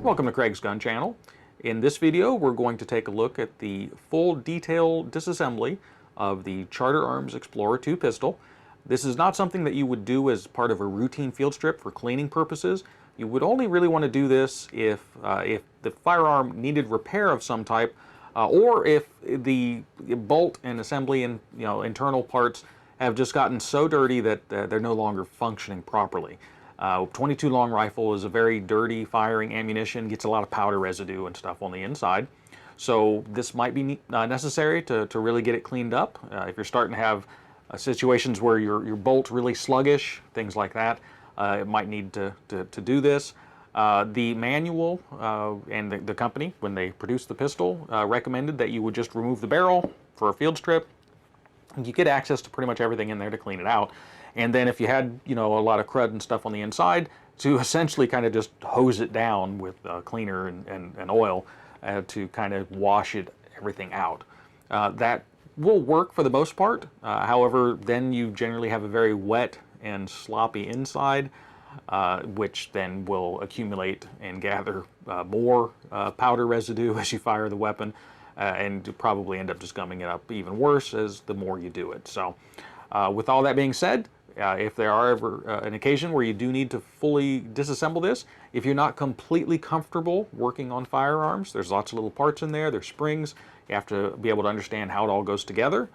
Welcome to Craig's Gun Channel. In this video, we're going to take a look at the full detail disassembly of the Charter Arms Explorer 2 pistol. This is not something that you would do as part of a routine field strip for cleaning purposes. You would only really want to do this if the firearm needed repair of some type, or if the bolt and assembly and internal parts have just gotten so dirty that they're no longer functioning properly. 22 long rifle is a very dirty firing ammunition, gets a lot of powder residue and stuff on the inside. So this might be necessary to really get it cleaned up. If you're starting to have situations where your bolt's really sluggish, things like that, it might need to do this. The manual and the company, when they produced the pistol, recommended that you would just remove the barrel for a field strip. You get access to pretty much everything in there to clean it out. And then if you had, a lot of crud and stuff on the inside, to essentially kind of just hose it down with cleaner and oil to kind of wash everything out. That will work for the most part. However, then you generally have a very wet and sloppy inside, which then will accumulate and gather more powder residue as you fire the weapon, and probably end up just gumming it up even worse as the more you do it. So with all that being said, if there are ever an occasion where you do need to fully disassemble this, if you're not completely comfortable working on firearms, there's lots of little parts in there, there's springs, you have to be able to understand how it all goes together.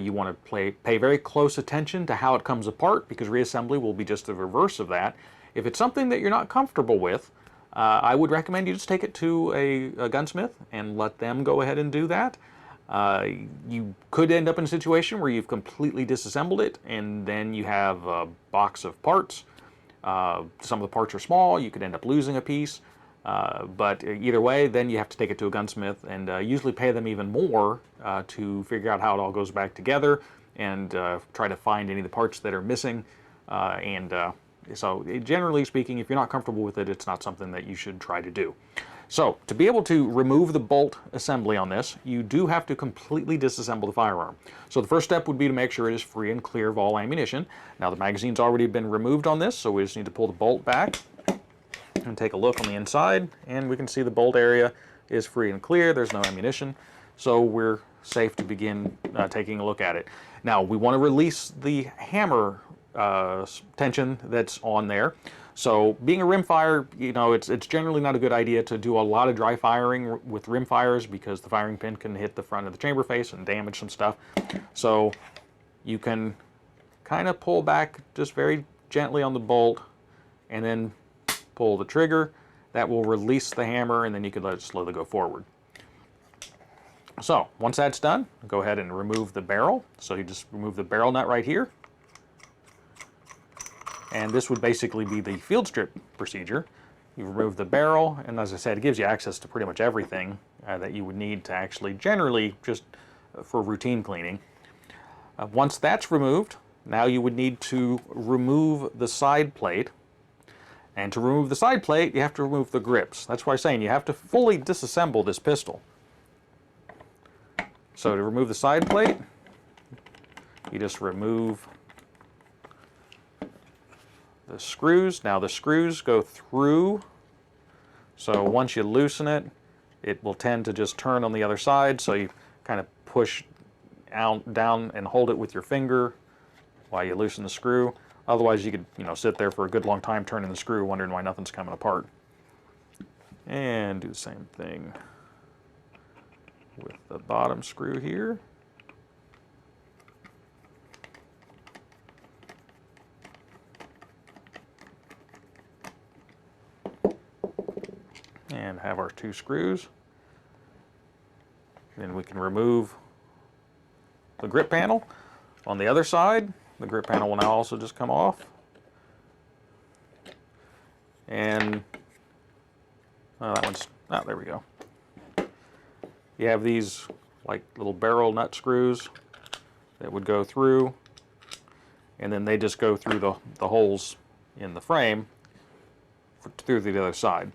You want to pay very close attention to how it comes apart, because reassembly will be just the reverse of that. If it's something that you're not comfortable with, I would recommend you just take it to a gunsmith and let them go ahead and do that. You could end up in a situation where you've completely disassembled it and then you have a box of parts. Some of the parts are small, you could end up losing a piece, but either way, then you have to take it to a gunsmith and usually pay them even more to figure out how it all goes back together and try to find any of the parts that are missing. So generally speaking, if you're not comfortable with it, it's not something that you should try to do. So to be able to remove the bolt assembly on this, you do have to completely disassemble the firearm. So the first step would be to make sure it is free and clear of all ammunition. Now the magazine's already been removed on this, so we just need to pull the bolt back and take a look on the inside, and we can see the bolt area is free and clear. There's no ammunition, so we're safe to begin taking a look at it. Now we want to release the hammer tension that's on there. So being a rimfire, it's generally not a good idea to do a lot of dry firing with rimfires, because the firing pin can hit the front of the chamber face and damage some stuff. So you can kind of pull back just very gently on the bolt and then pull the trigger. That will release the hammer, and then you can let it slowly go forward. So once that's done, go ahead and remove the barrel. So you just remove the barrel nut right here. And this would basically be the field strip procedure. You remove the barrel, and as I said, it gives you access to pretty much everything that you would need to actually generally just for routine cleaning. Once that's removed, now you would need to remove the side plate. And to remove the side plate, you have to remove the grips. That's why I'm saying you have to fully disassemble this pistol. So to remove the side plate, you just remove the screws. Now the screws go through, so once you loosen it, it will tend to just turn on the other side, so you kind of push out, down and hold it with your finger while you loosen the screw. Otherwise you could sit there for a good long time turning the screw, wondering why nothing's coming apart. And do the same thing with the bottom screw here. And have our two screws. Then we can remove the grip panel. On the other side, the grip panel will now also just come off. And there we go. You have these like little barrel nut screws that would go through, and then they just go through the holes in the frame through the other side.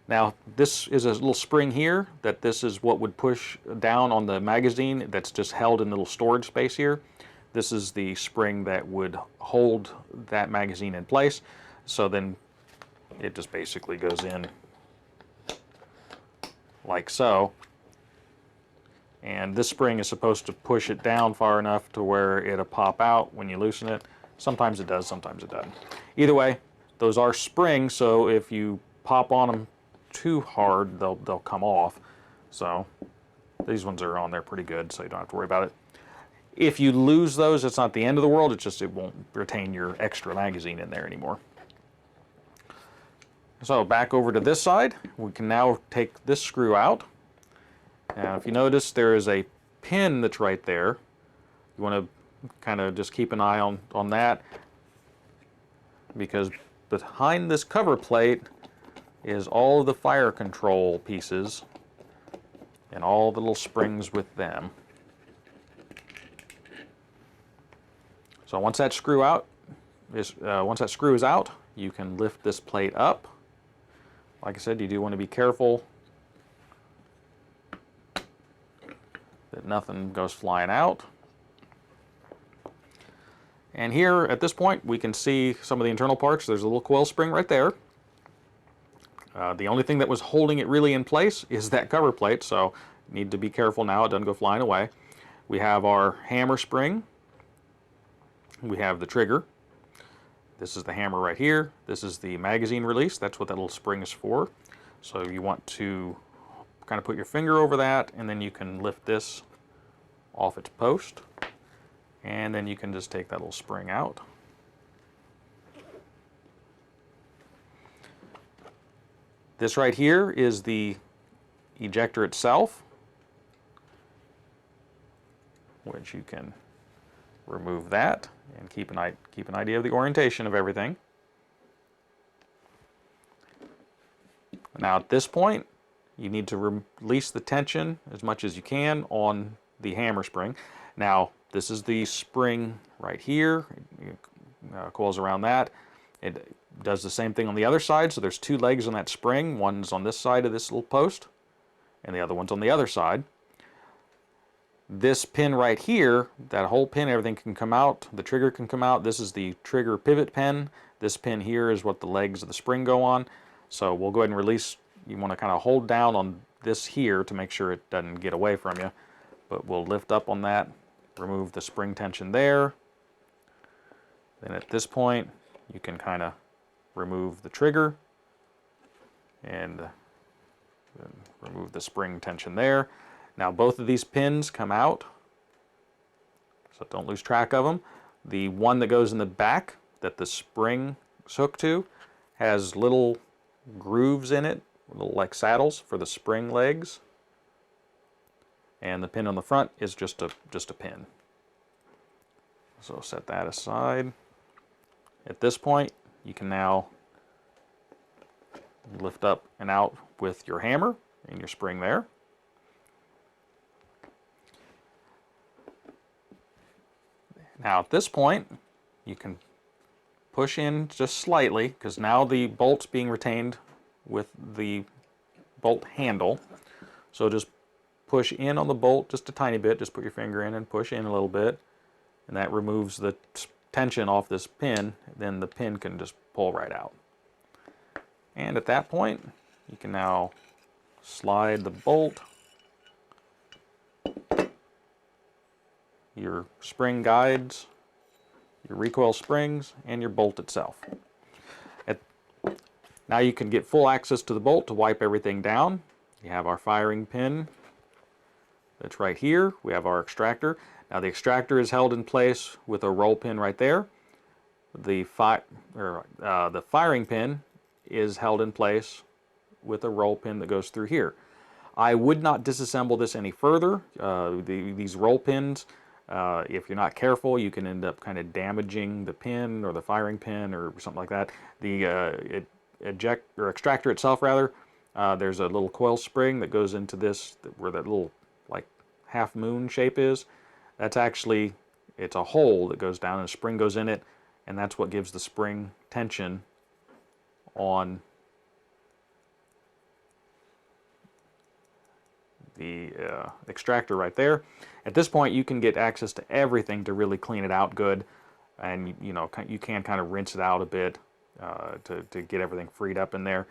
Now this is a little spring here that this is what would push down on the magazine that's just held in a little storage space here. This is the spring that would hold that magazine in place. So then it just basically goes in like so. And this spring is supposed to push it down far enough to where it'll pop out when you loosen it. Sometimes it does, sometimes it doesn't. Either way, those are springs, so if you pop on them too hard, they'll come off. So these ones are on there pretty good, so you don't have to worry about it. If you lose those, it's not the end of the world, it's just it won't retain your extra magazine in there anymore. So back over to this side, we can now take this screw out. Now if you notice, there is a pin that's right there. You want to kind of just keep an eye on that, because behind this cover plate is all of the fire control pieces and all the little springs with them. So once that screw is out, you can lift this plate up. Like I said, you do want to be careful that nothing goes flying out. And here, at this point, we can see some of the internal parts. There's a little coil spring right there. The only thing that was holding it really in place is that cover plate, so you need to be careful now it doesn't go flying away. We have our hammer spring. We have the trigger. This is the hammer right here. This is the magazine release. That's what that little spring is for. So you want to kind of put your finger over that, and then you can lift this off its post. And then you can just take that little spring out. This right here is the ejector itself, which you can remove that and keep an idea of the orientation of everything. Now at this point, you need to release the tension as much as you can on the hammer spring. Now this is the spring right here. It coils around that. It does the same thing on the other side. So there's two legs on that spring. One's on this side of this little post, and the other one's on the other side. This pin right here, that whole pin, everything can come out. The trigger can come out. This is the trigger pivot pin. This pin here is what the legs of the spring go on. So we'll go ahead and release. You want to kind of hold down on this here to make sure it doesn't get away from you. But we'll lift up on that, remove the spring tension there. Then at this point, you can kind of remove the trigger and remove the spring tension there. Now both of these pins come out, so don't lose track of them. The one that goes in the back that the spring is hooked to has little grooves in it, little like saddles for the spring legs. And the pin on the front is just a pin. So set that aside. At this point, you can now lift up and out with your hammer and your spring there. Now at this point, you can push in just slightly, because now the bolt's being retained with the bolt handle. So just push in on the bolt just a tiny bit. Just put your finger in and push in a little bit, and that removes the tension off this pin. Then the pin can just pull right out. And at that point, you can now slide the bolt, your spring guides, your recoil springs, and your bolt itself. Now you can get full access to the bolt to wipe everything down. You have our firing pin that's right here. We have our extractor. Now the extractor is held in place with a roll pin right there. The firing pin is held in place with a roll pin that goes through here. I would not disassemble this any further. These roll pins, if you're not careful, you can end up kind of damaging the pin or the firing pin or something like that. The extractor itself, rather, there's a little coil spring that goes into this, where that little like half moon shape is. That's actually, it's a hole that goes down and a spring goes in it, and that's what gives the spring tension on the extractor right there. At this point, you can get access to everything to really clean it out good, and you can kind of rinse it out a bit to get everything freed up in there.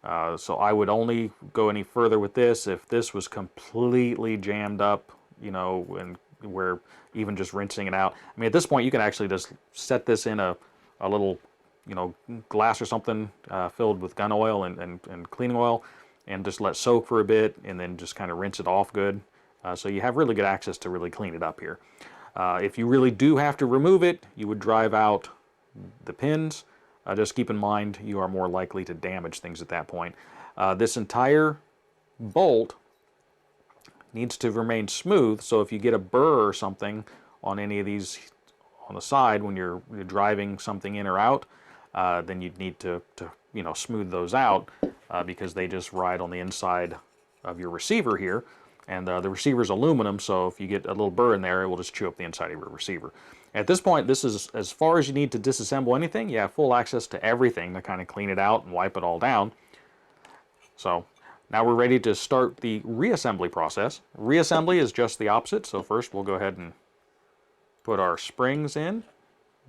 So I would only go any further with this if this was completely jammed up, you know, and where even just rinsing it out. I mean, at this point, you can actually just set this in a little, you know, glass or something filled with gun oil and cleaning oil, and just let soak for a bit, and then just kind of rinse it off good. So you have really good access to really clean it up here. If you really do have to remove it, you would drive out the pins. Just keep in mind you are more likely to damage things at that point. This entire bolt needs to remain smooth, so if you get a burr or something on any of these on the side when you're driving something in or out, then you'd need to you know, smooth those out because they just ride on the inside of your receiver here. And the receiver's aluminum, so if you get a little burr in there, it will just chew up the inside of your receiver. At this point, this is as far as you need to disassemble anything. You have full access to everything to kind of clean it out and wipe it all down. So now we're ready to start the reassembly process. Reassembly is just the opposite. So first we'll go ahead and put our springs in.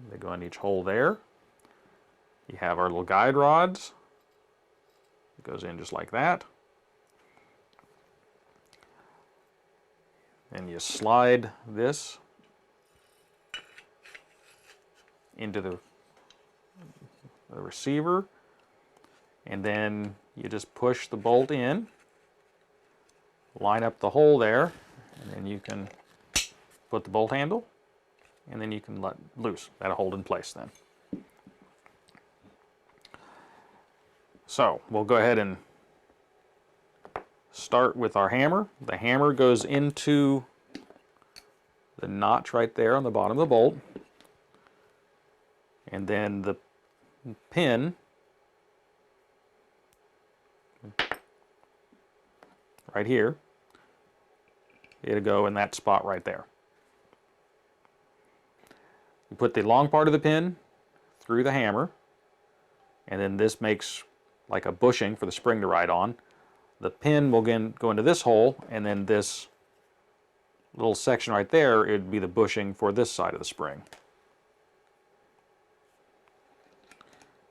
They go in each hole there. You have our little guide rods. It goes in just like that. And you slide this into the receiver, and then you just push the bolt in, line up the hole there, and then you can put the bolt handle, and then you can let loose. That'll hold in place then. So we'll go ahead and start with our hammer. The hammer goes into the notch right there on the bottom of the bolt, and then the pin right here, it'll go in that spot right there. You put the long part of the pin through the hammer, and then this makes like a bushing for the spring to ride on. The pin will again go into this hole, and then this little section right there, it'd be the bushing for this side of the spring.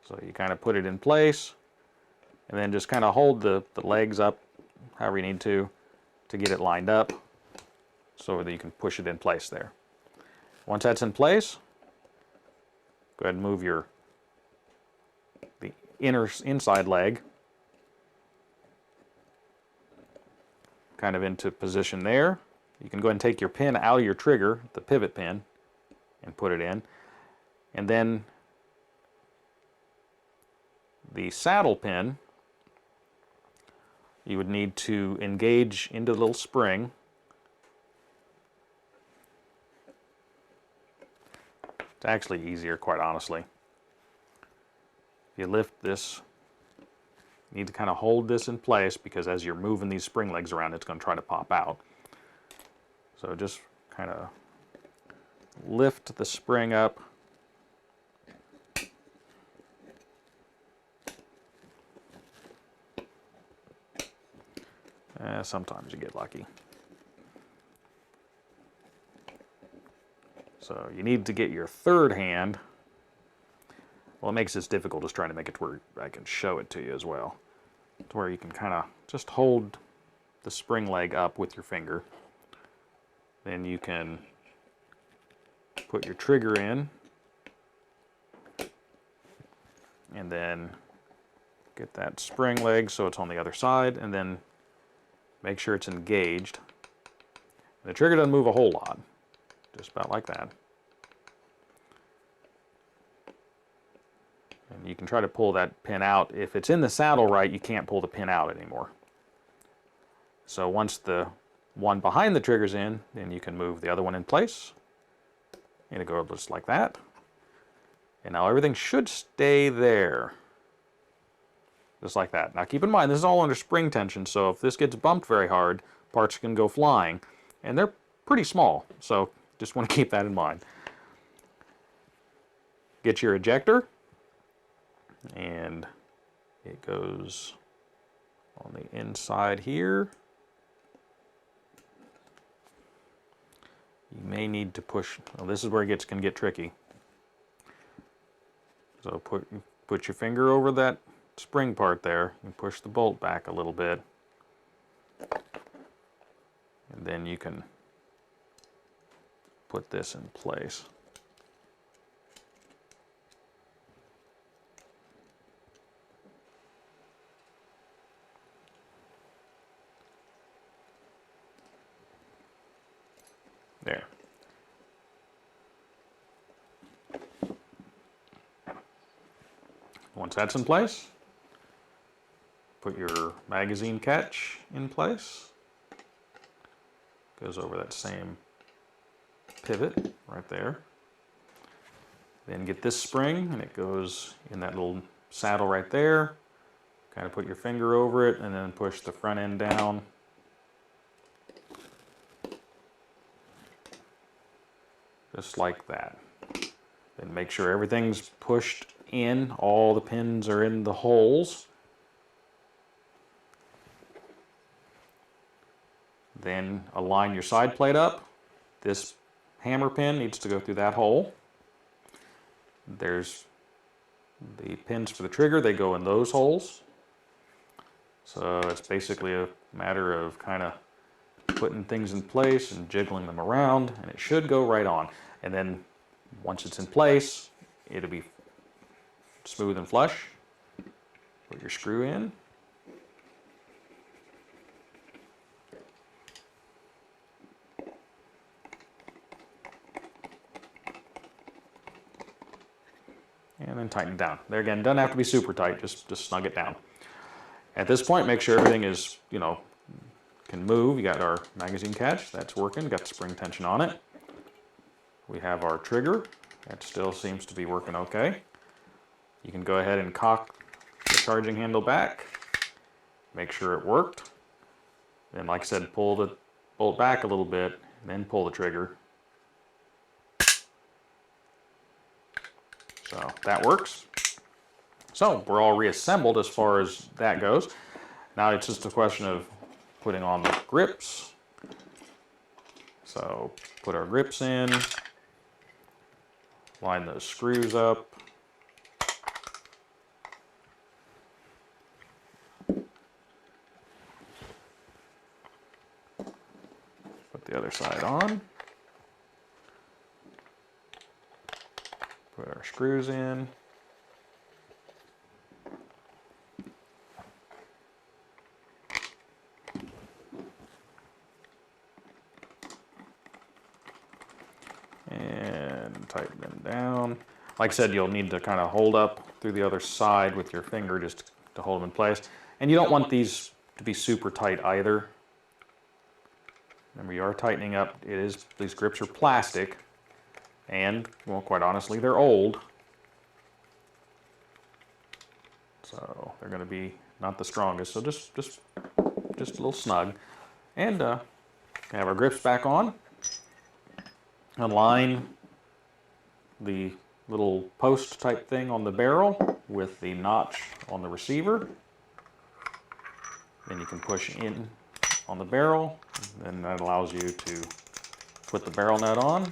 So you kind of put it in place, and then just kind of hold the legs up however you need to get it lined up so that you can push it in place there. Once that's in place, go ahead and move the inside leg kind of into position there. You can go ahead and take your pin out of your trigger, the pivot pin, and put it in. And then the saddle pin, you would need to engage into the little spring. It's actually easier, quite honestly. If you lift this, you need to kind of hold this in place, because as you're moving these spring legs around, it's going to try to pop out. So just kind of lift the spring up. Sometimes you get lucky. So you need to get your third hand. Well, it makes this difficult just trying to make it to where I can show it to you as well. To where you can kind of just hold the spring leg up with your finger. Then you can put your trigger in, and then get that spring leg so it's on the other side, and then make sure it's engaged. And the trigger doesn't move a whole lot, just about like that. And you can try to pull that pin out. If it's in the saddle right, you can't pull the pin out anymore. So once the one behind the trigger's in, then you can move the other one in place. And it goes just like that. And now everything should stay there. Just like that. Now keep in mind, this is all under spring tension, so if this gets bumped very hard, parts can go flying. And they're pretty small, so just want to keep that in mind. Get your ejector, and it goes on the inside here. You may need to push, well, this is where it can get tricky. So put your finger over that spring part there, you push the bolt back a little bit, and then you can put this in place. There. Once that's in place, put your magazine catch in place. Goes over that same pivot right there. Then get this spring, and it goes in that little saddle right there. Kind of put your finger over it and then push the front end down. Just like that. Then make sure everything's pushed in, all the pins are in the holes. Then align your side plate up. This hammer pin needs to go through that hole. There's the pins for the trigger, they go in those holes. So it's basically a matter of kind of putting things in place and jiggling them around, and it should go right on. And then once it's in place, it'll be smooth and flush. Put your screw in. And then tighten it down. There again, doesn't have to be super tight, just snug it down. At this point, make sure everything is, can move. You got our magazine catch, that's working, got the spring tension on it. We have our trigger, that still seems to be working okay. You can go ahead and cock the charging handle back, make sure it worked. Then, like I said, pull the bolt back a little bit, then pull the trigger. So that works. So we're all reassembled as far as that goes. Now it's just a question of putting on the grips. So put our grips in, line those screws up. Put the other side on. Put our screws in. And tighten them down. Like I said, you'll need to kind of hold up through the other side with your finger just to hold them in place. And you don't want these to be super tight either. Remember, you are tightening up. These grips are plastic. And, well, quite honestly, they're old. So they're going to be not the strongest. So just a little snug. And have our grips back on. Align the little post type thing on the barrel with the notch on the receiver. Then you can push in on the barrel. And that allows you to put the barrel nut on.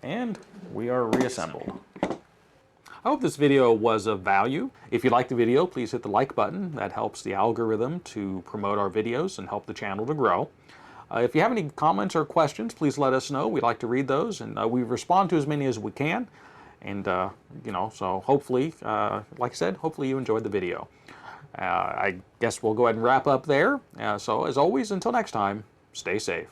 And we are reassembled. I hope this video was of value. If you liked the video, please hit the like button. That helps the algorithm to promote our videos and help the channel to grow. If you have any comments or questions, please let us know. We'd like to read those, and we respond to as many as we can. And, so hopefully, like I said, hopefully you enjoyed the video. I guess we'll go ahead and wrap up there. So as always, until next time, stay safe.